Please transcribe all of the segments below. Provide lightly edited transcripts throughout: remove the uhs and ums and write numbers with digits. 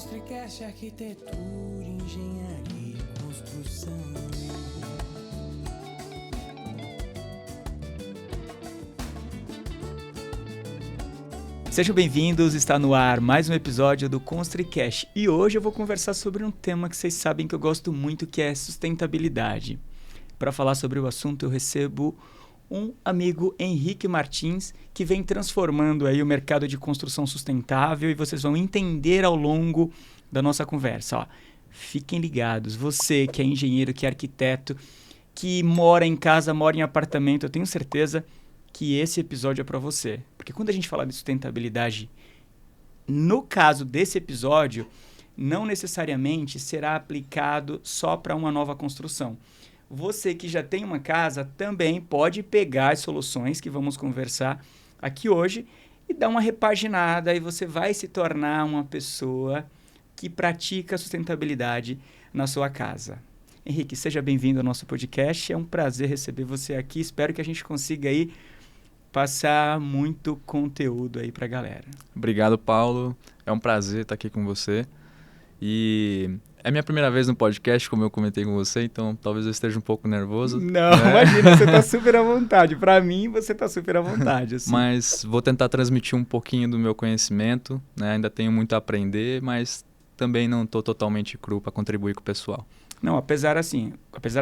Construcast, arquitetura, engenharia e construção. Sejam bem-vindos, está no ar mais um episódio do Construcast e hoje eu vou conversar sobre um tema que vocês sabem que eu gosto muito, que é sustentabilidade. Para falar sobre o assunto eu recebo um amigo, Henrique Martins, que vem transformando aí o mercado de construção sustentável e vocês vão entender ao longo da nossa conversa. Ó, fiquem ligados, você que é engenheiro, que é arquiteto, que mora em casa, mora em apartamento, eu tenho certeza que esse episódio é para você. Porque quando a gente fala de sustentabilidade, no caso desse episódio, não necessariamente será aplicado só para uma nova construção. Você que já tem uma casa também pode pegar as soluções que vamos conversar aqui hoje e dar uma repaginada e você vai se tornar uma pessoa que pratica sustentabilidade na sua casa. Henrique, seja bem-vindo ao nosso podcast. É um prazer receber você aqui. Espero que a gente consiga aí passar muito conteúdo aí para a galera. Obrigado, Paulo. É um prazer estar aqui com você. E é minha primeira vez no podcast, como eu comentei com você, então talvez eu esteja um pouco nervoso. Não, imagina, você está super à vontade. Para mim, você está super à vontade. Assim. Mas vou tentar transmitir um pouquinho do meu conhecimento, né? Ainda tenho muito a aprender, mas também não estou totalmente cru para contribuir com o pessoal. Não, apesar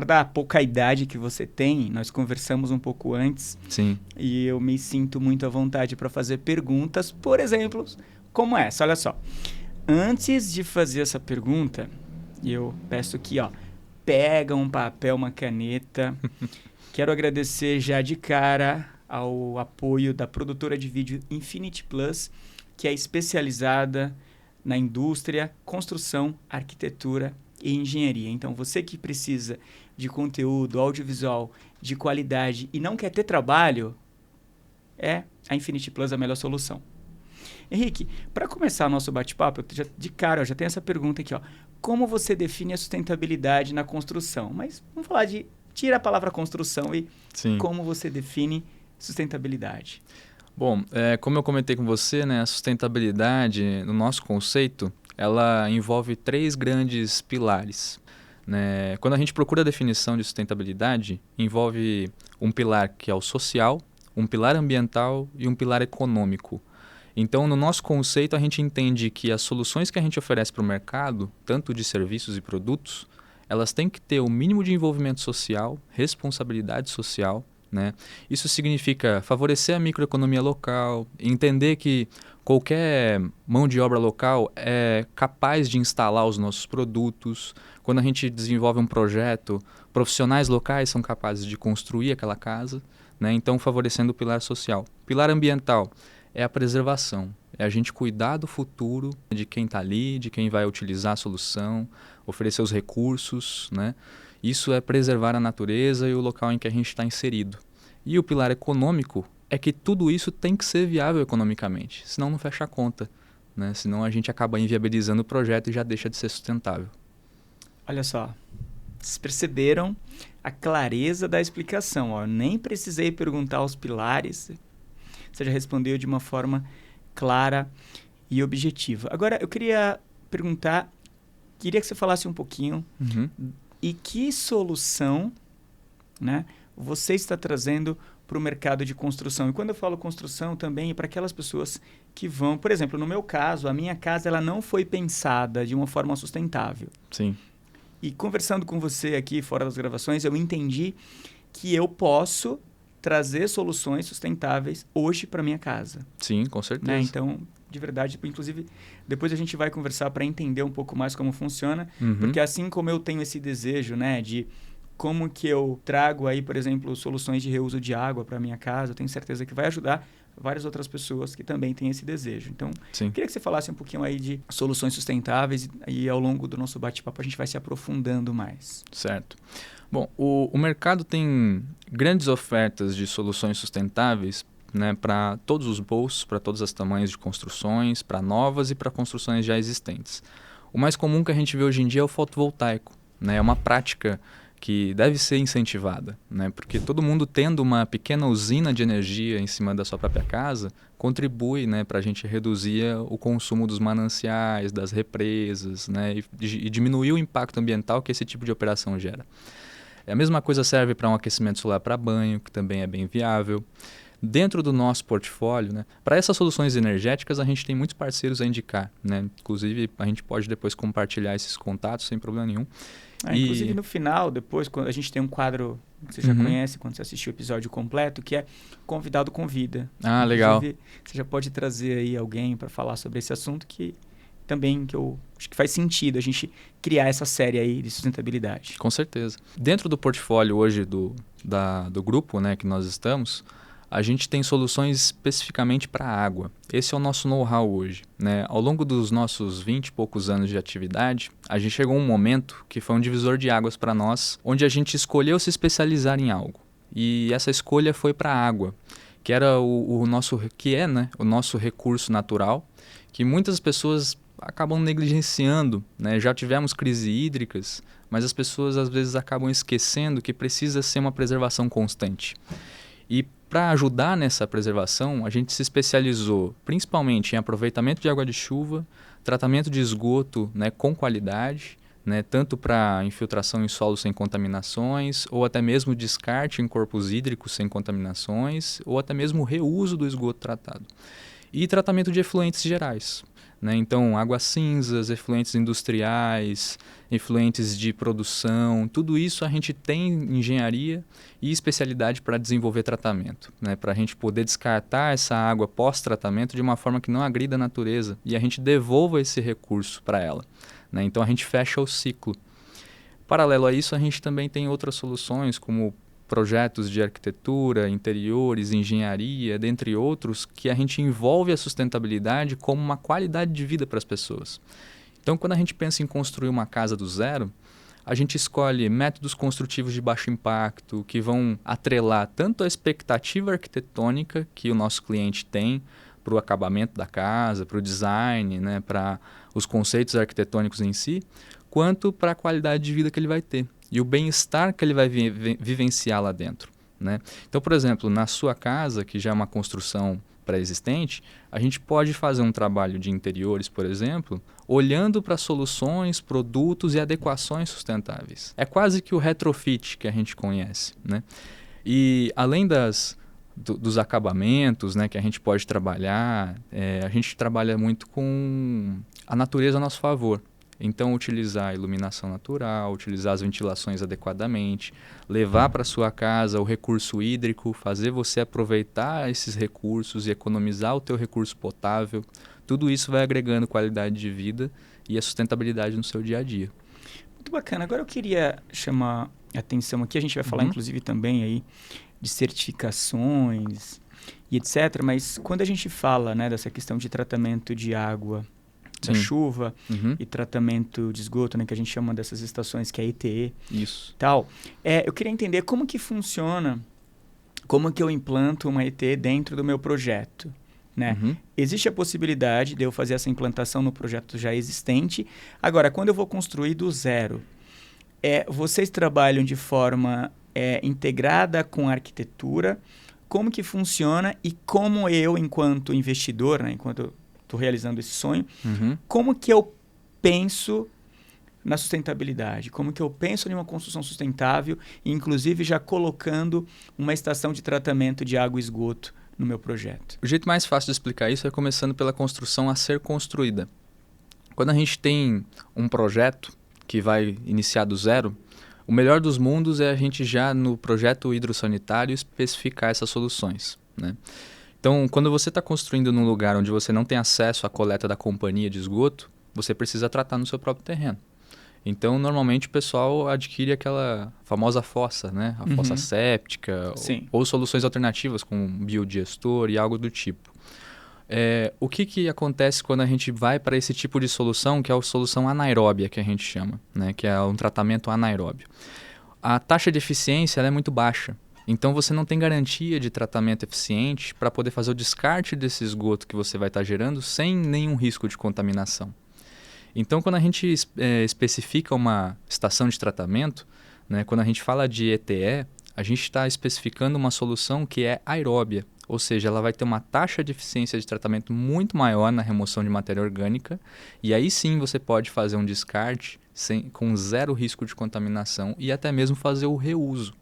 da pouca idade que você tem, nós conversamos um pouco antes. Sim. E eu me sinto muito à vontade para fazer perguntas, por exemplo, como essa. Olha só. Antes de fazer essa pergunta, eu peço que, pega um papel, uma caneta. Quero agradecer já de cara ao apoio da produtora de vídeo Infinity Plus, que é especializada na indústria, construção, arquitetura e engenharia. Então, você que precisa de conteúdo audiovisual de qualidade e não quer ter trabalho, a Infinity Plus a melhor solução. Henrique, para começar o nosso bate-papo, eu já tenho essa pergunta aqui. Como você define a sustentabilidade na construção? Mas vamos falar tira a palavra construção e Sim. Como você define sustentabilidade? Bom, como eu comentei com você, né, a sustentabilidade, no nosso conceito, ela envolve 3 grandes pilares. Né? Quando a gente procura a definição de sustentabilidade, envolve um pilar que é o social, um pilar ambiental e um pilar econômico. Então, no nosso conceito, a gente entende que as soluções que a gente oferece para o mercado, tanto de serviços e produtos, elas têm que ter o mínimo de envolvimento social, responsabilidade social. Né? Isso significa favorecer a microeconomia local, entender que qualquer mão de obra local é capaz de instalar os nossos produtos. Quando a gente desenvolve um projeto, profissionais locais são capazes de construir aquela casa. Né? Então, favorecendo o pilar social. Pilar ambiental é a preservação, é a gente cuidar do futuro de quem está ali, de quem vai utilizar a solução, oferecer os recursos, né? Isso é preservar a natureza e o local em que a gente está inserido. E o pilar econômico é que tudo isso tem que ser viável economicamente, senão não fecha a conta, né? Senão a gente acaba inviabilizando o projeto e já deixa de ser sustentável. Olha só, vocês perceberam a clareza da explicação. Nem precisei perguntar os pilares. Você já respondeu de uma forma clara e objetiva. Agora, eu queria que você falasse um pouquinho e que solução, né, você está trazendo para o mercado de construção. E quando eu falo construção, também é para aquelas pessoas que vão... Por exemplo, no meu caso, a minha casa ela não foi pensada de uma forma sustentável. Sim. E conversando com você aqui, fora das gravações, eu entendi que eu posso trazer soluções sustentáveis hoje para minha casa. Sim, com certeza. Né? Então, de verdade, inclusive, depois a gente vai conversar para entender um pouco mais como funciona, porque assim como eu tenho esse desejo, né, de como que eu trago aí, por exemplo, soluções de reuso de água para minha casa, eu tenho certeza que vai ajudar várias outras pessoas que também têm esse desejo. Então, queria que você falasse um pouquinho aí de soluções sustentáveis e ao longo do nosso bate-papo a gente vai se aprofundando mais. Certo. Bom, o mercado tem grandes ofertas de soluções sustentáveis, né, para todos os bolsos, para todos os tamanhos de construções, para novas e para construções já existentes. O mais comum que a gente vê hoje em dia é o fotovoltaico. Né? É uma prática que deve ser incentivada, né? Porque todo mundo tendo uma pequena usina de energia em cima da sua própria casa contribui, né, para a gente reduzir o consumo dos mananciais, das represas, né, e diminuir o impacto ambiental que esse tipo de operação gera. A mesma coisa serve para um aquecimento solar para banho, que também é bem viável. Dentro do nosso portfólio, né, para essas soluções energéticas, a gente tem muitos parceiros a indicar, né? Inclusive, a gente pode depois compartilhar esses contatos sem problema nenhum. Inclusive, no final, depois, quando a gente tem um quadro que você já conhece, quando você assistiu o episódio completo, que é Convidado Convida. Ah, legal. Inclusive, você já pode trazer aí alguém para falar sobre esse assunto que eu acho que faz sentido a gente criar essa série aí de sustentabilidade. Com certeza. Dentro do portfólio hoje do grupo, né, que nós estamos, a gente tem soluções especificamente para a água. Esse é o nosso know-how hoje, né? Ao longo dos nossos 20 e poucos anos de atividade, a gente chegou a um momento que foi um divisor de águas para nós, onde a gente escolheu se especializar em algo. E essa escolha foi para a água, que era o nosso recurso natural, que muitas pessoas acabam negligenciando, né? Já tivemos crises hídricas, mas as pessoas às vezes acabam esquecendo que precisa ser uma preservação constante. E para ajudar nessa preservação, a gente se especializou principalmente em aproveitamento de água de chuva, tratamento de esgoto, né, com qualidade, né, tanto para infiltração em solos sem contaminações, ou até mesmo descarte em corpos hídricos sem contaminações, ou até mesmo reuso do esgoto tratado. E tratamento de efluentes gerais. Né? Então, águas cinzas, efluentes industriais, efluentes de produção, tudo isso a gente tem engenharia e especialidade para desenvolver tratamento, né? Para a gente poder descartar essa água pós-tratamento de uma forma que não agrida a natureza e a gente devolva esse recurso para ela. Né? Então, a gente fecha o ciclo. Paralelo a isso, a gente também tem outras soluções, como projetos de arquitetura, interiores, engenharia, dentre outros, que a gente envolve a sustentabilidade como uma qualidade de vida para as pessoas. Então, quando a gente pensa em construir uma casa do zero, a gente escolhe métodos construtivos de baixo impacto, que vão atrelar tanto a expectativa arquitetônica que o nosso cliente tem para o acabamento da casa, para o design, né, para os conceitos arquitetônicos em si, quanto para a qualidade de vida que ele vai ter e o bem-estar que ele vai vivenciar lá dentro. Né? Então, por exemplo, na sua casa, que já é uma construção pré-existente, a gente pode fazer um trabalho de interiores, por exemplo, olhando para soluções, produtos e adequações sustentáveis. É quase que o retrofit que a gente conhece. Né? E além dos acabamentos, né, que a gente pode trabalhar, a gente trabalha muito com a natureza a nosso favor. Então, utilizar a iluminação natural, utilizar as ventilações adequadamente, levar para sua casa o recurso hídrico, fazer você aproveitar esses recursos e economizar o teu recurso potável. Tudo isso vai agregando qualidade de vida e a sustentabilidade no seu dia a dia. Muito bacana. Agora eu queria chamar a atenção aqui, a gente vai falar inclusive também aí de certificações e etc. Mas quando a gente fala, né, dessa questão de tratamento de água da chuva e tratamento de esgoto, né, que a gente chama dessas estações que é ETE. Isso. Tal. Eu queria entender como que funciona, como que eu implanto uma ETE dentro do meu projeto. Né? Existe a possibilidade de eu fazer essa implantação no projeto já existente. Agora, quando eu vou construir do zero, vocês trabalham de forma integrada com a arquitetura? Como que funciona e como eu, enquanto investidor, né, enquanto estou realizando esse sonho, como que eu penso na sustentabilidade? Como que eu penso em uma construção sustentável, inclusive já colocando uma estação de tratamento de água e esgoto no meu projeto? O jeito mais fácil de explicar isso é começando pela construção a ser construída. Quando a gente tem um projeto que vai iniciar do zero, o melhor dos mundos é a gente já no projeto hidrossanitário especificar essas soluções, né? Então, quando você está construindo num lugar onde você não tem acesso à coleta da companhia de esgoto, você precisa tratar no seu próprio terreno. Então, normalmente o pessoal adquire aquela famosa fossa, né? A fossa séptica ou soluções alternativas como biodigestor e algo do tipo. O que acontece quando a gente vai para esse tipo de solução, que é a solução anaeróbia, que a gente chama, né? Que é um tratamento anaeróbio? A taxa de eficiência ela é muito baixa. Então, você não tem garantia de tratamento eficiente para poder fazer o descarte desse esgoto que você vai estar gerando sem nenhum risco de contaminação. Então, quando a gente especifica uma estação de tratamento, né? Quando a gente fala de ETE, a gente está especificando uma solução que é aeróbia, ou seja, ela vai ter uma taxa de eficiência de tratamento muito maior na remoção de matéria orgânica, e aí sim você pode fazer um descarte com zero risco de contaminação e até mesmo fazer o reuso.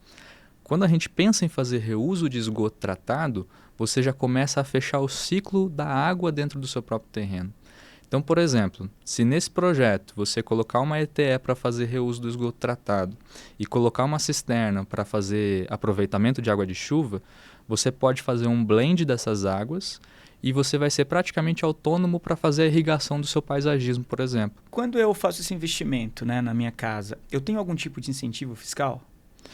Quando a gente pensa em fazer reuso de esgoto tratado, você já começa a fechar o ciclo da água dentro do seu próprio terreno. Então, por exemplo, se nesse projeto você colocar uma ETE para fazer reuso do esgoto tratado e colocar uma cisterna para fazer aproveitamento de água de chuva, você pode fazer um blend dessas águas e você vai ser praticamente autônomo para fazer a irrigação do seu paisagismo, por exemplo. Quando eu faço esse investimento, né, na minha casa, eu tenho algum tipo de incentivo fiscal?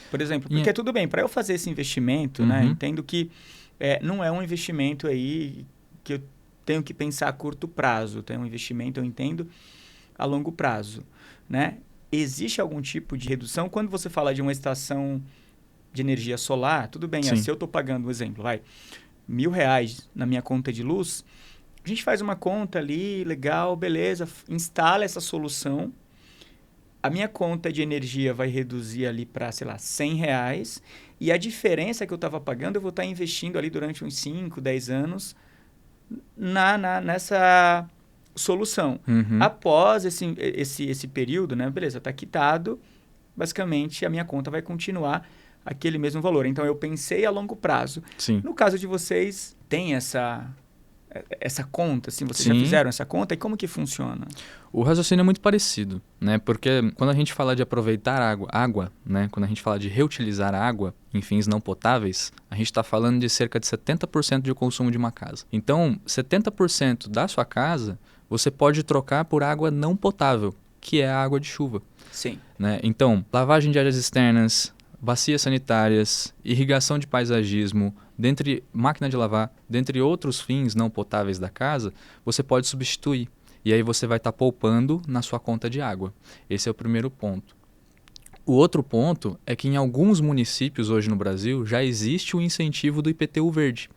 Por exemplo, porque tudo bem, para eu fazer esse investimento, né, entendo que não é um investimento aí que eu tenho que pensar a curto prazo, tem um investimento, eu entendo, a longo prazo, né? Existe algum tipo de redução? Quando você fala de uma estação de energia solar, tudo bem, se eu estou pagando, um exemplo, R$1.000 na minha conta de luz, a gente faz uma conta ali, legal, beleza, instala essa solução, a minha conta de energia vai reduzir ali para, sei lá, R$100, e a diferença que eu estava pagando, eu vou estar investindo ali durante uns 5, 10 anos nessa solução. Após esse período, né, beleza, está quitado, basicamente a minha conta vai continuar aquele mesmo valor. Então, eu pensei a longo prazo. Sim. No caso de vocês, tem essa conta, assim, vocês Sim. já fizeram essa conta? E como que funciona? O raciocínio é muito parecido, né? Porque quando a gente fala de aproveitar água, né? Quando a gente fala de reutilizar a água em fins não potáveis, a gente está falando de cerca de 70% de consumo de uma casa. Então, 70% da sua casa, você pode trocar por água não potável, que é a água de chuva. Sim. Né? Então, lavagem de áreas externas, bacias sanitárias, irrigação de paisagismo, máquina de lavar, dentre outros fins não potáveis da casa, você pode substituir. E aí você vai estar poupando na sua conta de água. Esse é o primeiro ponto. O outro ponto é que em alguns municípios hoje no Brasil já existe o incentivo do IPTU verde.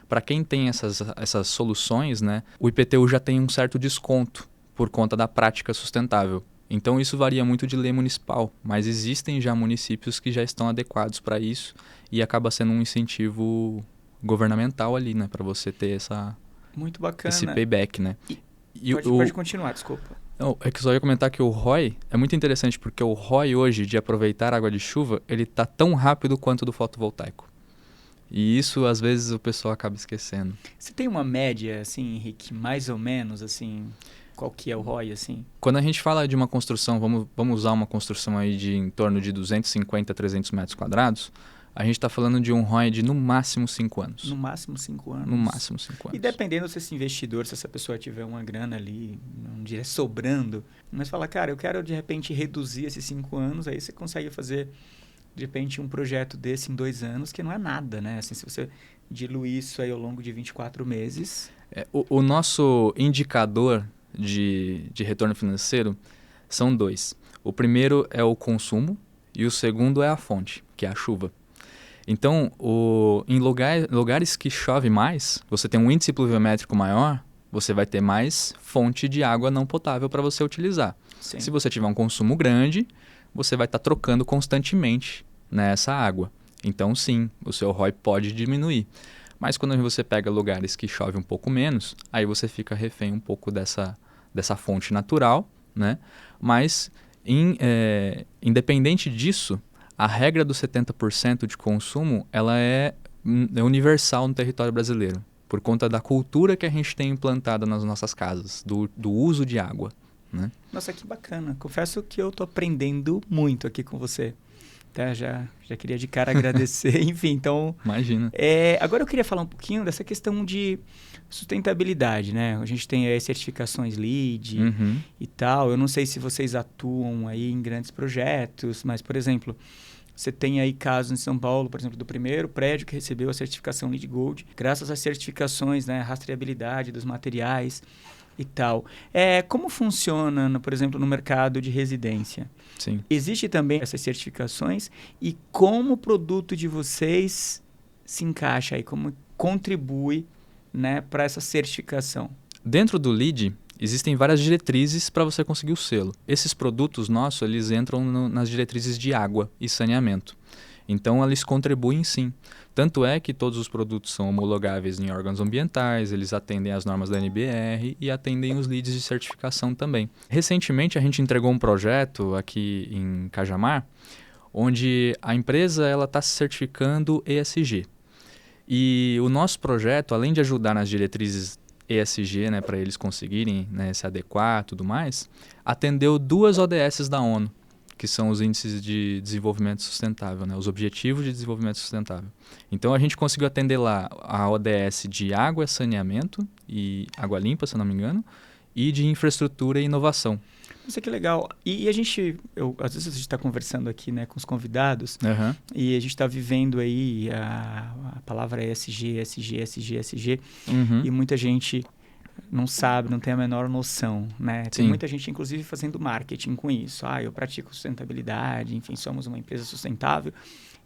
Para quem tem essas soluções, né, o IPTU já tem um certo desconto por conta da prática sustentável. Então isso varia muito de lei municipal, mas existem já municípios que já estão adequados para isso e acaba sendo um incentivo governamental ali, né, para você ter Muito bacana. esse payback, né? Pode continuar, desculpa. É que eu só ia comentar que o ROI é muito interessante, porque o ROI hoje de aproveitar água de chuva, ele tá tão rápido quanto do fotovoltaico. E isso, às vezes, o pessoal acaba esquecendo. Você tem uma média, assim, Henrique, mais ou menos, assim, qual que é o ROI, assim? Quando a gente fala de uma construção, vamos usar uma construção aí de em torno de 250 a 300 metros quadrados, a gente está falando de um ROI de no máximo 5 anos. No máximo 5 anos? No máximo 5 anos. E dependendo se esse investidor, se essa pessoa tiver uma grana ali, não diria sobrando, mas fala, cara, eu quero de repente reduzir esses 5 anos, aí você consegue fazer de repente um projeto desse em 2 anos, que não é nada, né? Assim, se você diluir isso aí ao longo de 24 meses... O nosso indicador de retorno financeiro são 2. O primeiro é o consumo e o segundo é a fonte, que é a chuva. Então, em lugares que chove mais, você tem um índice pluviométrico maior, você vai ter mais fonte de água não potável para você utilizar. Sim. Se você tiver um consumo grande, você vai estar trocando constantemente nessa água. Então, sim, o seu ROI pode diminuir. Mas quando você pega lugares que chove um pouco menos, aí você fica refém um pouco dessa fonte natural, né? Mas, independente disso, a regra dos 70% de consumo, ela é universal no território brasileiro, por conta da cultura que a gente tem implantada nas nossas casas, do uso de água, né? Nossa, que bacana. Confesso que eu estou aprendendo muito aqui com você. Tá? Já queria de cara agradecer. Enfim, então... Imagina. Agora eu queria falar um pouquinho dessa questão de sustentabilidade, né? A gente tem aí certificações LEED e tal. Eu não sei se vocês atuam aí em grandes projetos, mas, por exemplo, você tem aí casos em São Paulo, por exemplo, do primeiro prédio que recebeu a certificação LEED Gold, graças às certificações, né? Rastreabilidade dos materiais e tal. Como funciona, por exemplo, no mercado de residência? Sim. Existe também essas certificações e como o produto de vocês se encaixa aí, como contribui, né, para essa certificação? Dentro do LEED, existem várias diretrizes para você conseguir o selo. Esses produtos nossos, eles entram nas diretrizes de água e saneamento. Então, eles contribuem sim. Tanto é que todos os produtos são homologáveis em órgãos ambientais, eles atendem às normas da NBR e atendem os leads de certificação também. Recentemente, a gente entregou um projeto aqui em Cajamar, onde a empresa está se certificando ESG. E o nosso projeto, além de ajudar nas diretrizes ESG, né, para eles conseguirem, né, se adequar e tudo mais, atendeu 2 ODS da ONU, que são os índices de desenvolvimento sustentável, né, os objetivos de desenvolvimento sustentável. Então a gente conseguiu atender lá a ODS de água e saneamento, e água limpa, se eu não me engano, e de infraestrutura e inovação. Isso que legal. E a gente, às vezes a gente está conversando aqui, né, com os convidados, e a gente está vivendo aí, a palavra ESG, ESG, e muita gente não sabe, não tem a menor noção, né? Tem muita gente, inclusive, fazendo marketing com isso. Eu pratico sustentabilidade, enfim, somos uma empresa sustentável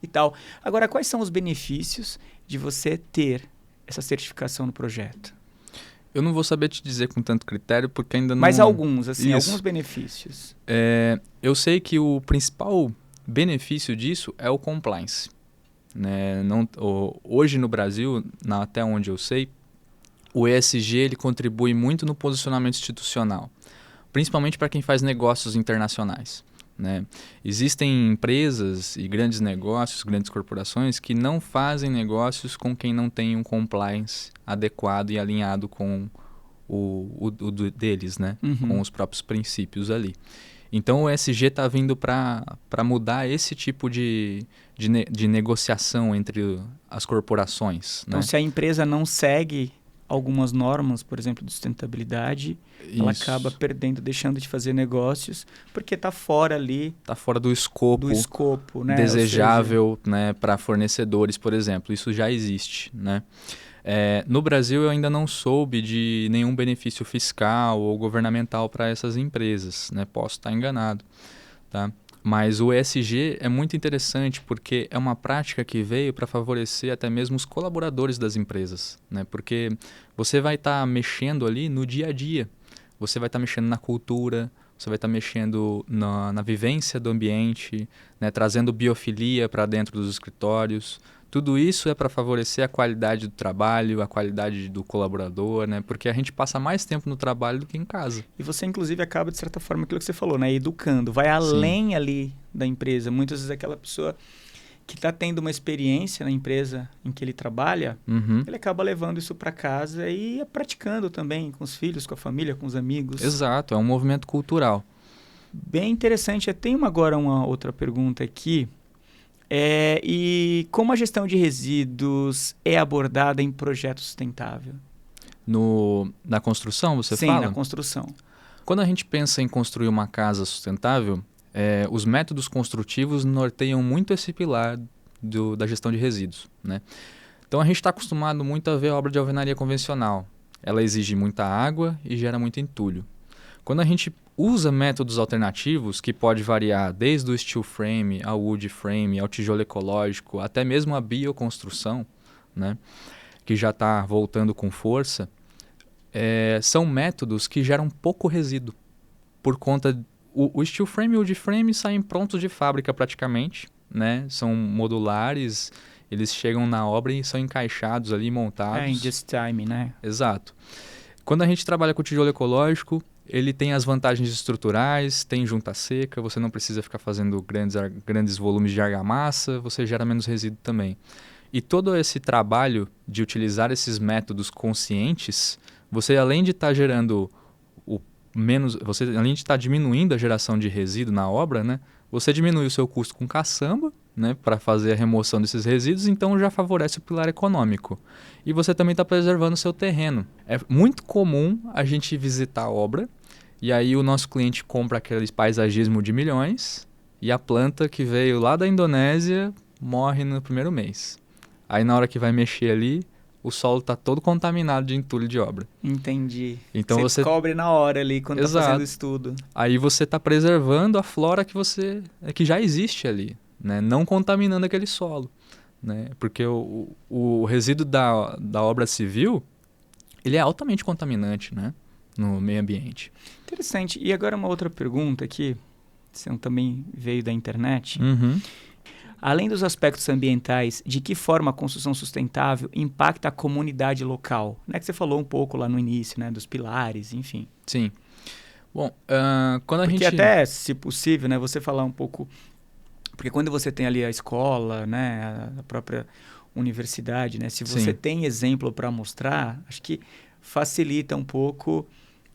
e tal. Agora, quais são os benefícios de você ter essa certificação no projeto? Eu não vou saber te dizer com tanto critério, porque ainda não... Mas alguns, assim, alguns benefícios. Eu sei que o principal benefício disso é o compliance. Né? Hoje no Brasil, até onde eu sei, o ESG ele contribui muito no posicionamento institucional, principalmente para quem faz negócios internacionais. Né? Existem empresas e grandes negócios, grandes corporações que não fazem negócios com quem não tem um compliance adequado e alinhado com o deles, né? Com os próprios princípios ali. Então o ESG está vindo para mudar esse tipo de negociação entre as corporações. Então, se a empresa não segue algumas normas, por exemplo, de sustentabilidade, ela acaba perdendo, deixando de fazer negócios, porque está fora ali... Está fora do escopo, né? Desejável, né, para fornecedores, por exemplo. Isso já existe, né? No Brasil, eu ainda não soube de nenhum benefício fiscal ou governamental para essas empresas, né? Posso estar enganado, tá? Mas o ESG é muito interessante porque é uma prática que veio para favorecer até mesmo os colaboradores das empresas, né? Porque você vai estar mexendo ali no dia a dia, você vai estar mexendo na cultura, você vai estar mexendo na vivência do ambiente, né? Trazendo biofilia para dentro dos escritórios. Tudo isso é para favorecer a qualidade do trabalho, a qualidade do colaborador, né? Porque a gente passa mais tempo no trabalho do que em casa. E você, inclusive, acaba, de certa forma, aquilo que você falou, né? Educando. Vai além ali da empresa. Muitas vezes aquela pessoa que está tendo uma experiência na empresa em que ele trabalha, ele acaba levando isso para casa e praticando também com os filhos, com a família, com os amigos. Exato, é um movimento cultural. Bem interessante. Eu tenho agora uma outra pergunta aqui. E como a gestão de resíduos é abordada em projeto sustentável? Na construção, você fala? Sim, na construção. Quando a gente pensa em construir uma casa sustentável, os métodos construtivos norteiam muito esse pilar da gestão de resíduos, né? Então a gente está acostumado muito a ver a obra de alvenaria convencional. Ela exige muita água e gera muito entulho. Quando a gente usa métodos alternativos, que pode variar desde o steel frame, ao wood frame, ao tijolo ecológico, até mesmo a bioconstrução, né, que já está voltando com força, são métodos que geram pouco resíduo. Por conta... O steel frame e o wood frame saem prontos de fábrica praticamente, né, são modulares, eles chegam na obra e são encaixados ali, montados. Em just time, né? Exato. Quando a gente trabalha com tijolo ecológico, ele tem as vantagens estruturais, tem junta seca, você não precisa ficar fazendo grandes volumes de argamassa, você gera menos resíduo também. E todo esse trabalho de utilizar esses métodos conscientes, você além de estar gerando você além de estar diminuindo a geração de resíduo na obra, né, você diminui o seu custo com caçamba, né, para fazer a remoção desses resíduos, então já favorece o pilar econômico. E você também está preservando o seu terreno. É muito comum a gente visitar a obra e aí o nosso cliente compra aquele paisagismo de milhões e a planta que veio lá da Indonésia morre no primeiro mês. Aí na hora que vai mexer ali, o solo está todo contaminado de entulho de obra. Entendi. Então você descobre na hora ali quando está fazendo o estudo. Aí você está preservando a flora que já existe ali, né? Não contaminando aquele solo, né? Porque o resíduo da obra civil, ele é altamente contaminante, né? no meio ambiente. Interessante. E agora uma outra pergunta aqui, que também veio da internet. Uhum. Além dos aspectos ambientais, de que forma a construção sustentável impacta a comunidade local? Né, que você falou um pouco lá no início, né, dos pilares, enfim. Sim. Bom, quando a Porque gente... até, se possível, né, você falar um pouco... Porque quando você tem ali a escola, né, a própria universidade, né, se você Sim. tem exemplo para mostrar, acho que facilita um pouco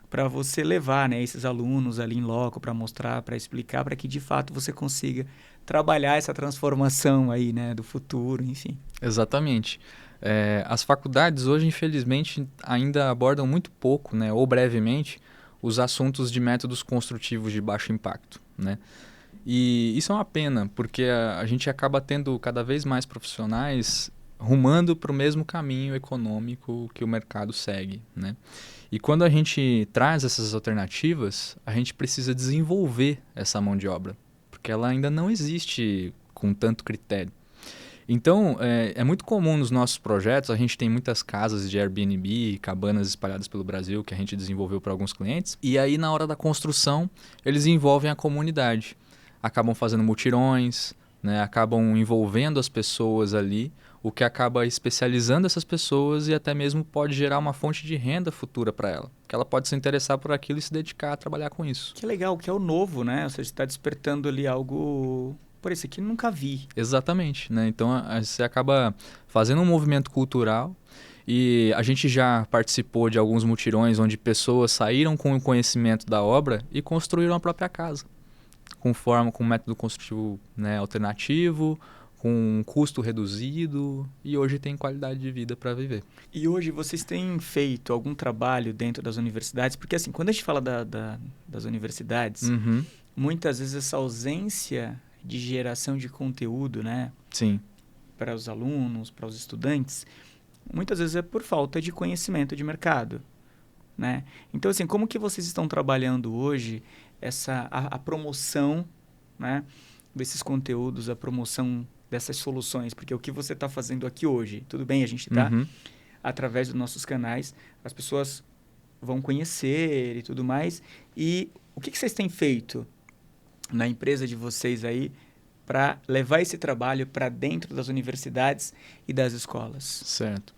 para você levar, né, esses alunos ali em loco para mostrar, para explicar, para que de fato você consiga trabalhar essa transformação aí, né, do futuro, enfim. Exatamente. As faculdades hoje, infelizmente, ainda abordam muito pouco, né, ou brevemente, os assuntos de métodos construtivos de baixo impacto, né? E isso é uma pena, porque a gente acaba tendo cada vez mais profissionais rumando para o mesmo caminho econômico que o mercado segue, né? E quando a gente traz essas alternativas, a gente precisa desenvolver essa mão de obra, porque ela ainda não existe com tanto critério. Então, é muito comum nos nossos projetos, a gente tem muitas casas de Airbnb, cabanas espalhadas pelo Brasil que a gente desenvolveu para alguns clientes, e aí na hora da construção eles envolvem a comunidade. Acabam fazendo mutirões, né, acabam envolvendo as pessoas ali, o que acaba especializando essas pessoas e até mesmo pode gerar uma fonte de renda futura para ela, que ela pode se interessar por aquilo e se dedicar a trabalhar com isso. Que legal, que é o novo, né? Ou seja, está despertando ali algo... Por isso aqui nunca vi. Exatamente, né? Então você acaba fazendo um movimento cultural e a gente já participou de alguns mutirões onde pessoas saíram com o conhecimento da obra e construíram a própria casa, com método construtivo, né, alternativo, com um custo reduzido e hoje tem qualidade de vida para viver. E hoje vocês têm feito algum trabalho dentro das universidades? Porque assim, quando a gente fala das universidades, Uhum. muitas vezes essa ausência de geração de conteúdo, né, Sim. para os alunos, para os estudantes, muitas vezes é por falta de conhecimento de mercado, né? Então, assim, como que vocês estão trabalhando hoje a promoção, né, desses conteúdos, a promoção dessas soluções? Porque o que você está fazendo aqui hoje, tudo bem, a gente está, Uhum. através dos nossos canais, as pessoas vão conhecer e tudo mais. E o que vocês têm feito na empresa de vocês aí para levar esse trabalho para dentro das universidades e das escolas? Certo.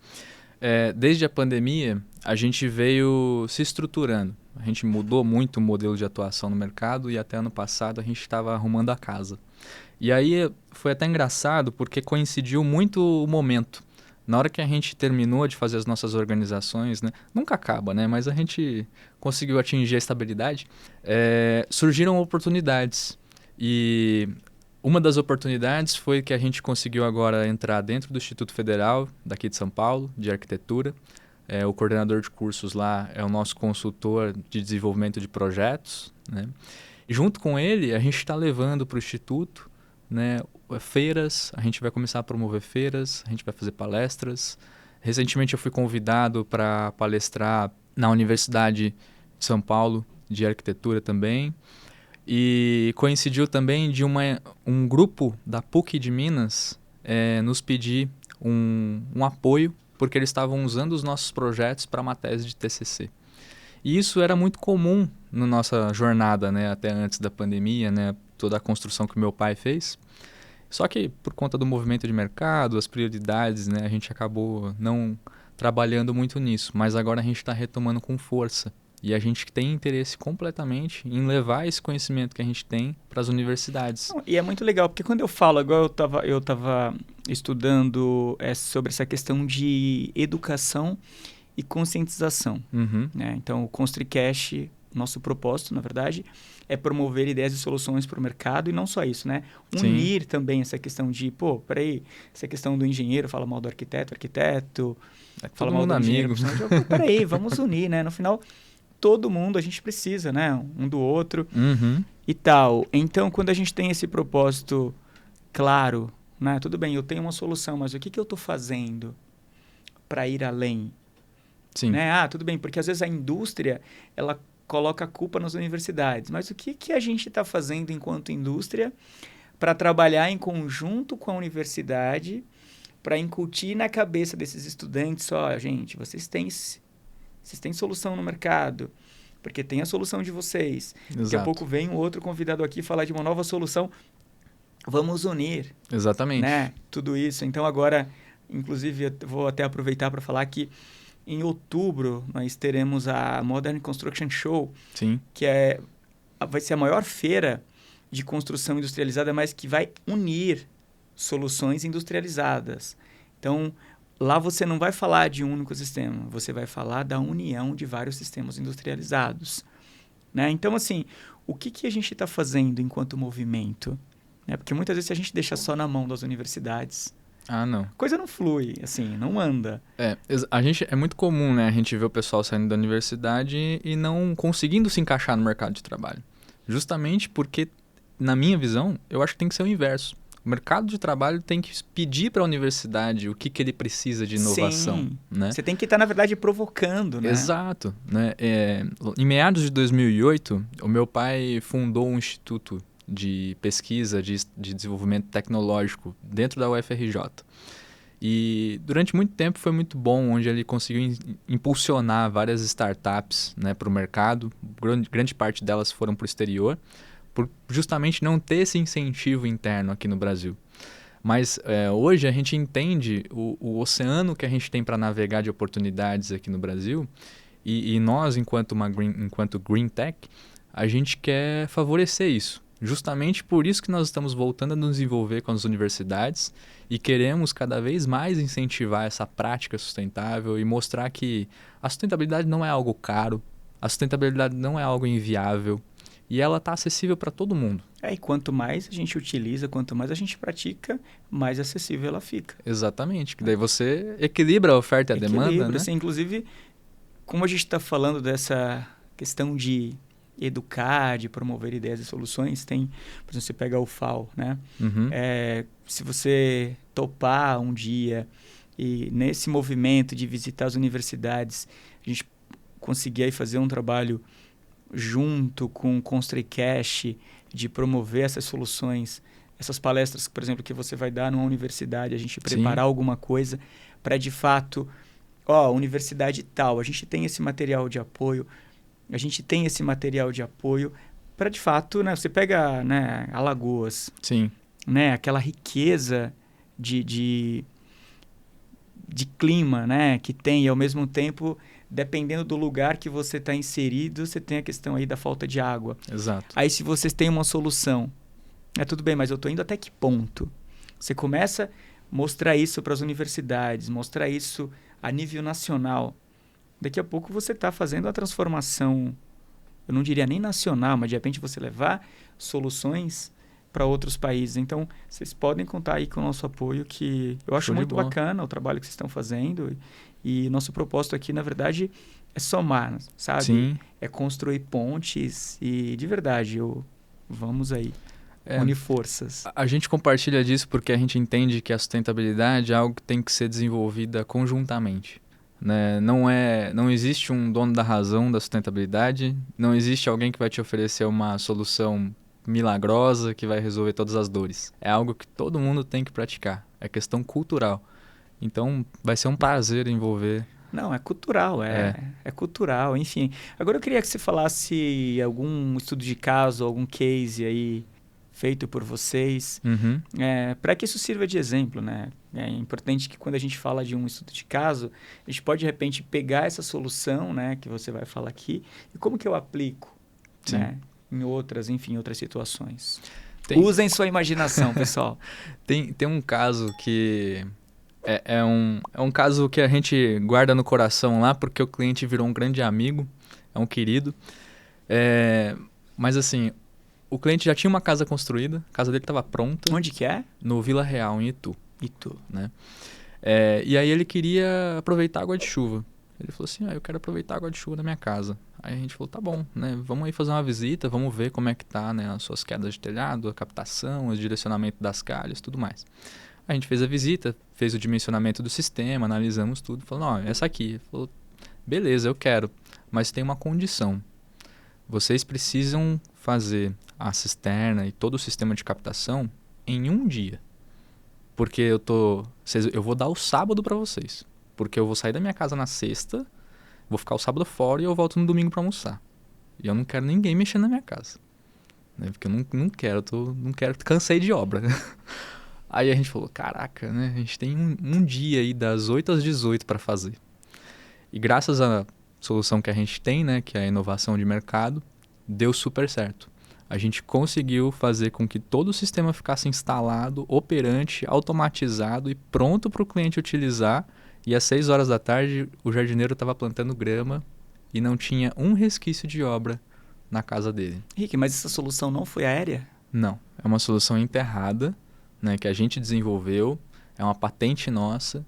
Desde a pandemia, a gente veio se estruturando. A gente mudou muito o modelo de atuação no mercado e até ano passado a gente estava arrumando a casa. E aí foi até engraçado porque coincidiu muito o momento. Na hora que a gente terminou de fazer as nossas organizações, né, nunca acaba, né, mas a gente conseguiu atingir a estabilidade, surgiram oportunidades. E uma das oportunidades foi que a gente conseguiu agora entrar dentro do Instituto Federal, daqui de São Paulo, de arquitetura. O coordenador de cursos lá é o nosso consultor de desenvolvimento de projetos, né? E junto com ele, a gente está levando para o Instituto, né, feiras, a gente vai começar a promover feiras, a gente vai fazer palestras. Recentemente eu fui convidado para palestrar na Universidade de São Paulo, de arquitetura também. E coincidiu também de um grupo da PUC de Minas nos pedir um apoio, porque eles estavam usando os nossos projetos para uma tese de TCC. E isso era muito comum na nossa jornada, né, até antes da pandemia, né, toda a construção que meu pai fez. Só que por conta do movimento de mercado, as prioridades, né, a gente acabou não trabalhando muito nisso. Mas agora a gente está retomando com força. E a gente tem interesse completamente em levar esse conhecimento que a gente tem para as universidades. E é muito legal, porque quando eu falo, agora eu tava estudando sobre essa questão de educação e conscientização. Uhum. Né? Então, o ConstriCast, nosso propósito, na verdade, é promover ideias e soluções para o mercado e não só isso, né? Unir Sim. também essa questão de, peraí, essa questão do engenheiro fala mal do arquiteto, fala mal do engenheiro. Peraí, vamos unir, né? No final, todo mundo, a gente precisa, né? Um do outro e tal. Então, quando a gente tem esse propósito claro, né? Tudo bem, eu tenho uma solução, mas o que eu estou fazendo para ir além? Sim. Né? Tudo bem, porque às vezes a indústria, ela coloca a culpa nas universidades. Mas o que a gente está fazendo enquanto indústria para trabalhar em conjunto com a universidade, para incutir na cabeça desses estudantes, gente, vocês têm solução no mercado. porque tem a solução de vocês. Exato. Daqui a pouco vem um outro convidado aqui falar de uma nova solução. Vamos unir, Exatamente. né? Tudo isso. Então, agora, inclusive, eu vou até aproveitar para falar que em outubro nós teremos a Modern Construction Show, Sim. que vai ser a maior feira de construção industrializada, mas que vai unir soluções industrializadas. Então, lá você não vai falar de um único sistema, você vai falar da união de vários sistemas industrializados, né? Então, assim, o que a gente está fazendo enquanto movimento? Né? Porque muitas vezes a gente deixa só na mão das universidades, Não. a coisa não flui, assim, não anda. É muito comum, né, a gente ver o pessoal saindo da universidade e não conseguindo se encaixar no mercado de trabalho. Justamente porque, na minha visão, eu acho que tem que ser o inverso. O mercado de trabalho tem que pedir para a universidade o que ele precisa de inovação. Sim. Né? Você tem que estar, na verdade, provocando, né? Exato. Né? Em meados de 2008, o meu pai fundou um instituto de pesquisa de desenvolvimento tecnológico dentro da UFRJ. E durante muito tempo foi muito bom, onde ele conseguiu impulsionar várias startups, né, para o mercado. Grande parte delas foram para o exterior, por justamente não ter esse incentivo interno aqui no Brasil. Mas hoje a gente entende o oceano que a gente tem para navegar de oportunidades aqui no Brasil, e nós, enquanto Green Tech, a gente quer favorecer isso. Justamente por isso que nós estamos voltando a nos envolver com as universidades e queremos cada vez mais incentivar essa prática sustentável e mostrar que a sustentabilidade não é algo caro, a sustentabilidade não é algo inviável e ela está acessível para todo mundo. E quanto mais a gente utiliza, quanto mais a gente pratica, mais acessível ela fica. Exatamente, que daí você equilibra a oferta e a demanda, né? Assim, inclusive, como a gente está falando dessa questão de educar, de promover ideias e soluções, tem, por exemplo, você pega o FAO, né? Uhum. Se você topar um dia e nesse movimento de visitar as universidades, a gente conseguir aí fazer um trabalho junto com o ConstruiCast de promover essas soluções, essas palestras, por exemplo, que você vai dar numa universidade, a gente preparar alguma coisa para, de fato, universidade tal, a gente tem esse material de apoio, para, de fato, né, você pega, né, Alagoas, Sim. Né, aquela riqueza de clima, né, que tem, e ao mesmo tempo, dependendo do lugar que você está inserido, você tem a questão aí da falta de água. Exato. Aí, se vocês têm uma solução, tudo bem, mas eu estou indo até que ponto? Você começa a mostrar isso para as universidades, mostrar isso a nível nacional. Daqui a pouco você está fazendo a transformação, eu não diria nem nacional, mas de repente você levar soluções para outros países. Então, vocês podem contar aí com o nosso apoio, que eu acho muito bacana o trabalho que vocês estão fazendo. E nosso propósito aqui, na verdade, é somar, sabe? Sim. É construir pontes e, de verdade, vamos aí unir forças. A gente compartilha disso porque a gente entende que a sustentabilidade é algo que tem que ser desenvolvida conjuntamente. Né? Não existe um dono da razão da sustentabilidade, não existe alguém que vai te oferecer uma solução milagrosa que vai resolver todas as dores. É algo que todo mundo tem que praticar, é questão cultural. Então, vai ser um prazer envolver. Não, é cultural, é cultural, enfim. Agora eu queria que você falasse algum estudo de caso, algum case aí feito por vocês, para que isso sirva de exemplo, né? É importante que quando a gente fala de um estudo de caso, a gente pode, de repente, pegar essa solução, né, que você vai falar aqui, e como que eu aplico, né, em outras situações. Usem sua imaginação, pessoal. Tem um caso que é um caso que a gente guarda no coração lá, porque o cliente virou um grande amigo, é um querido. Mas assim, o cliente já tinha uma casa construída, a casa dele estava pronta. Onde que é? No Vila Real, em Itu. Né? E aí ele queria aproveitar a água de chuva. Ele falou assim, eu quero aproveitar a água de chuva da minha casa. Aí a gente falou, tá bom, né? Vamos aí fazer uma visita, vamos ver como é que tá, né, as suas quedas de telhado, a captação, o direcionamento das calhas, tudo mais. A gente fez a visita, fez o dimensionamento do sistema, analisamos tudo, falou, essa aqui. Ele falou, beleza, eu quero, mas tem uma condição. Vocês precisam fazer a cisterna e todo o sistema de captação em um dia. Porque eu vou dar o sábado para vocês. Porque eu vou sair da minha casa na sexta, vou ficar o sábado fora e eu volto no domingo para almoçar. E eu não quero ninguém mexendo na minha casa. Né? Porque eu não quero, cansei de obra. Aí a gente falou, caraca, né? A gente tem um dia aí das 8 às 18 para fazer. E graças à solução que a gente tem, né, que é a inovação de mercado, deu super certo. A gente conseguiu fazer com que todo o sistema ficasse instalado, operante, automatizado e pronto para o cliente utilizar. E às 6 horas da tarde, o jardineiro estava plantando grama e não tinha um resquício de obra na casa dele. Rick, mas essa solução não foi aérea? Não, é uma solução emperrada, né, que a gente desenvolveu, é uma patente nossa.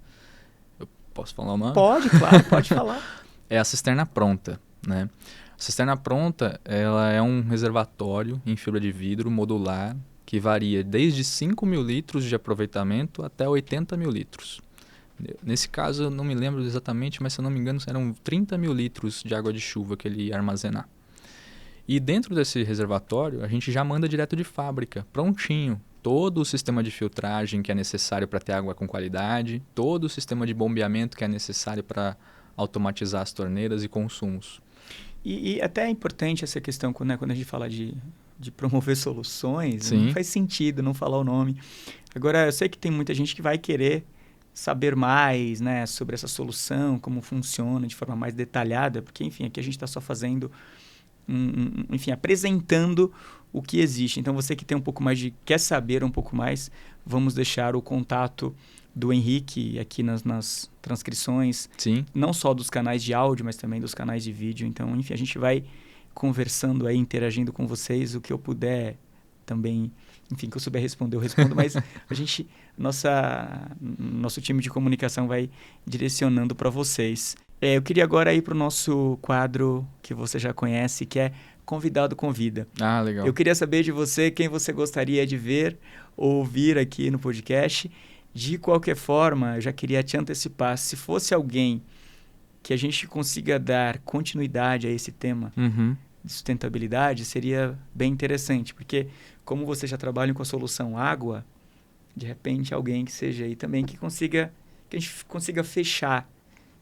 Eu posso falar o nome? Pode, claro, pode falar. É a cisterna pronta, né? A cisterna pronta, ela é um reservatório em fibra de vidro modular que varia desde 5.000 litros de aproveitamento até 80.000 litros. Nesse caso, eu não me lembro exatamente, mas se eu não me engano, eram 30.000 litros de água de chuva que ele ia armazenar. E dentro desse reservatório, a gente já manda direto de fábrica, prontinho. Todo o sistema de filtragem que é necessário para ter água com qualidade, todo o sistema de bombeamento que é necessário para automatizar as torneiras e consumos. E até é importante essa questão, quando a gente fala de promover soluções, Sim. Não faz sentido não falar o nome. Agora, eu sei que tem muita gente que vai querer saber mais, né, sobre essa solução, como funciona de forma mais detalhada, porque, enfim, aqui a gente está só fazendo, enfim, apresentando o que existe. Então, você que tem um pouco mais quer saber um pouco mais, vamos deixar o contato do Henrique aqui nas transcrições, Sim. Não só dos canais de áudio, mas também dos canais de vídeo. Então, enfim, a gente vai conversando aí, interagindo com vocês, o que eu puder também, enfim, que eu souber responder, eu respondo, mas a gente, nosso time de comunicação vai direcionando para vocês. Eu queria agora ir para o nosso quadro que você já conhece, que é Convidado Convida. Ah, legal. Eu queria saber de você quem você gostaria de ver ou ouvir aqui no podcast. De qualquer forma, eu já queria te antecipar, se fosse alguém que a gente consiga dar continuidade a esse tema de sustentabilidade, seria bem interessante, porque como você já trabalha com a solução água, de repente alguém que seja aí também que a gente consiga fechar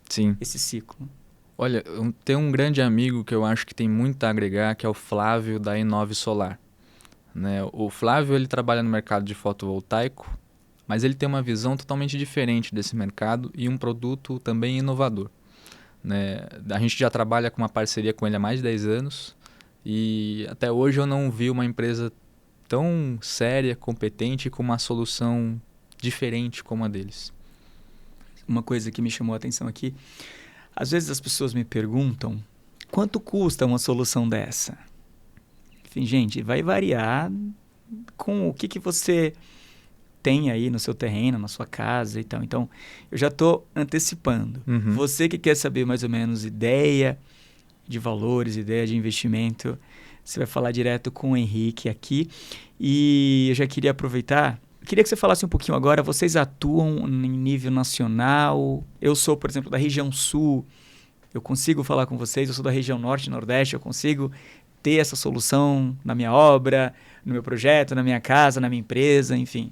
Sim. esse ciclo. Olha, tem um grande amigo que eu acho que tem muito a agregar, que é o Flávio da Inove Solar. Né? O Flávio, ele trabalha no mercado de fotovoltaico, mas ele tem uma visão totalmente diferente desse mercado e um produto também inovador. Né? A gente já trabalha com uma parceria com ele há mais de 10 anos e até hoje eu não vi uma empresa tão séria, competente, com uma solução diferente como a deles. Uma coisa que me chamou a atenção aqui, às vezes as pessoas me perguntam quanto custa uma solução dessa? Enfim, gente, vai variar com o que você tem aí no seu terreno, na sua casa e tal. Então, eu já estou antecipando. Você que quer saber mais ou menos ideia de valores, ideia de investimento, você vai falar direto com o Henrique aqui. E eu já queria aproveitar, queria que você falasse um pouquinho agora, vocês atuam em nível nacional? Eu sou, por exemplo, da região sul, eu consigo falar com vocês, eu sou da região norte e nordeste, eu consigo ter essa solução na minha obra, no meu projeto, na minha casa, na minha empresa, enfim.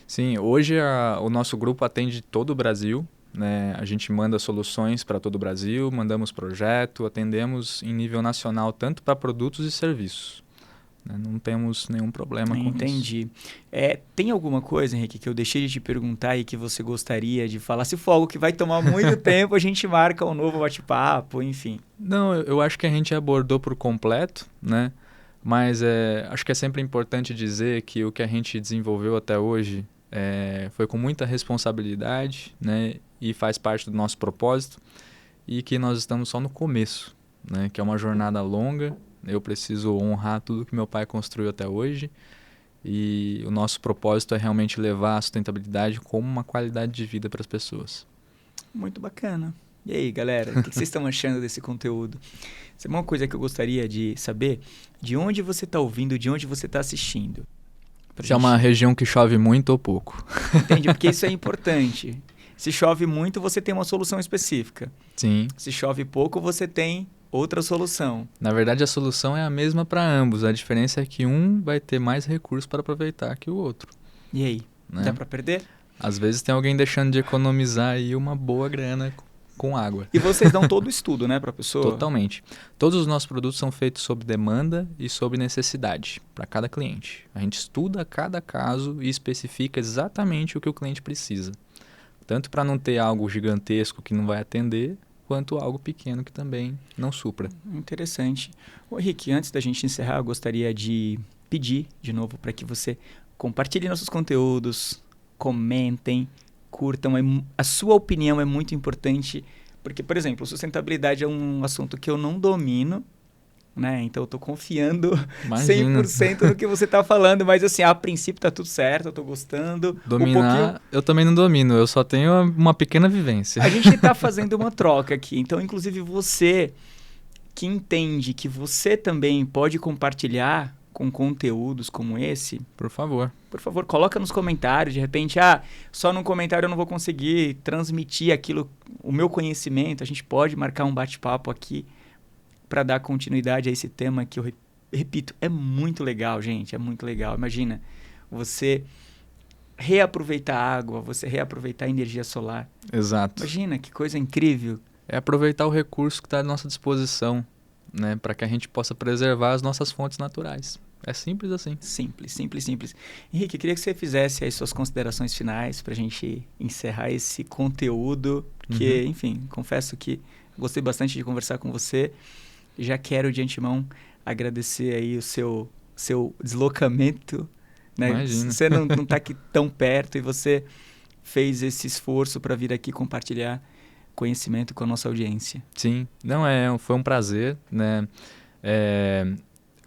Sim, hoje o nosso grupo atende todo o Brasil, né? A gente manda soluções para todo o Brasil, mandamos projeto, atendemos em nível nacional tanto para produtos e serviços. Né? Não temos nenhum problema com isso. Entendi. Tem alguma coisa, Henrique, que eu deixei de te perguntar e que você gostaria de falar? Se for algo que vai tomar muito tempo, a gente marca um novo bate-papo, enfim. Não, eu acho que a gente abordou por completo, né? Mas acho que é sempre importante dizer que o que a gente desenvolveu até hoje foi com muita responsabilidade, né? E faz parte do nosso propósito e que nós estamos só no começo, né? Que é uma jornada longa. Eu preciso honrar tudo que meu pai construiu até hoje e o nosso propósito é realmente levar a sustentabilidade como uma qualidade de vida para as pessoas. Muito bacana. E aí, galera, o que vocês estão achando desse conteúdo? Isso é uma coisa que eu gostaria de saber, de onde você está ouvindo, de onde você está assistindo. Se é uma região que chove muito ou pouco. Entendi, porque isso é importante. Se chove muito, você tem uma solução específica. Sim. Se chove pouco, você tem outra solução. Na verdade, a solução é a mesma para ambos. A diferença é que um vai ter mais recursos para aproveitar que o outro. E aí, né? Dá para perder? Às vezes tem alguém deixando de economizar aí uma boa grana com água. E vocês dão todo o estudo, né, para a pessoa? Totalmente. Todos os nossos produtos são feitos sob demanda e sob necessidade para cada cliente. A gente estuda cada caso e especifica exatamente o que o cliente precisa. Tanto para não ter algo gigantesco que não vai atender, quanto algo pequeno que também não supra. Interessante. Ô, Henrique, antes da gente encerrar, eu gostaria de pedir de novo para que você compartilhe nossos conteúdos, comentem, curtam. A sua opinião é muito importante, porque, por exemplo, sustentabilidade é um assunto que eu não domino, né? Então eu estou confiando 100% no que você está falando, mas assim, a princípio está tudo certo, eu estou gostando. Dominar, eu também não domino, eu só tenho uma pequena vivência. A gente está fazendo uma troca aqui, então inclusive você que entende que você também pode compartilhar com conteúdos como esse, por favor, coloca nos comentários. De repente, só num comentário eu não vou conseguir transmitir aquilo, o meu conhecimento. A gente pode marcar um bate-papo aqui para dar continuidade a esse tema que eu repito, é muito legal, gente, é muito legal. Imagina, você reaproveitar a água, você reaproveitar a energia solar. Exato. Imagina, que coisa incrível. É aproveitar o recurso que está à nossa disposição, né, para que a gente possa preservar as nossas fontes naturais. É simples assim. Simples, simples, simples. Henrique, eu queria que você fizesse aí suas considerações finais para a gente encerrar esse conteúdo, que, enfim, confesso que gostei bastante de conversar com você. Já quero de antemão agradecer aí o seu deslocamento, né? Imagina. Você não está aqui tão perto e você fez esse esforço para vir aqui compartilhar conhecimento com a nossa audiência. Sim, foi um prazer, né?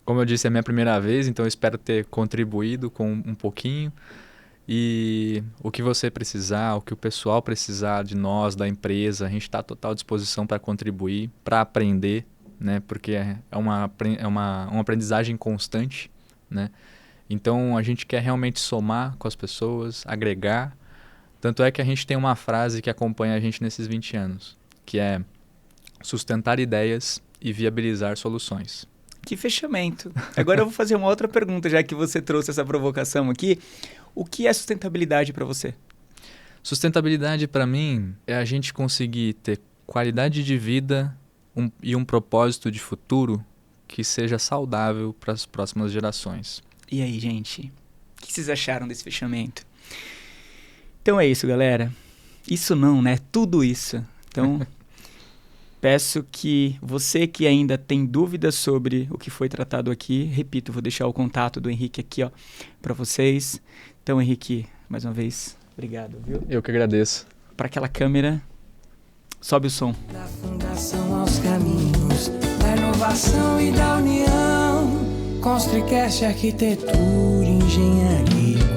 Como eu disse, é a minha primeira vez, então eu espero ter contribuído com um pouquinho. E o que você precisar, o que o pessoal precisar de nós, da empresa, a gente está à total disposição para contribuir, para aprender, né? Porque é uma aprendizagem constante, né? Então a gente quer realmente somar com as pessoas, agregar. Tanto é que a gente tem uma frase que acompanha a gente nesses 20 anos, que é sustentar ideias e viabilizar soluções. Que fechamento. Agora eu vou fazer uma outra pergunta, já que você trouxe essa provocação aqui. O que é sustentabilidade para você? Sustentabilidade para mim é a gente conseguir ter qualidade de vida e um propósito de futuro que seja saudável para as próximas gerações. E aí, gente? O que vocês acharam desse fechamento? Então é isso, galera. Isso não, né? Tudo isso. Então, peço que você que ainda tem dúvidas sobre o que foi tratado aqui, repito, vou deixar o contato do Henrique aqui, ó, para vocês. Então, Henrique, mais uma vez, obrigado, viu? Eu que agradeço. Para aquela câmera, sobe o som. Da fundação aos caminhos, da inovação e da união, ConstruiCast, arquitetura, engenharia.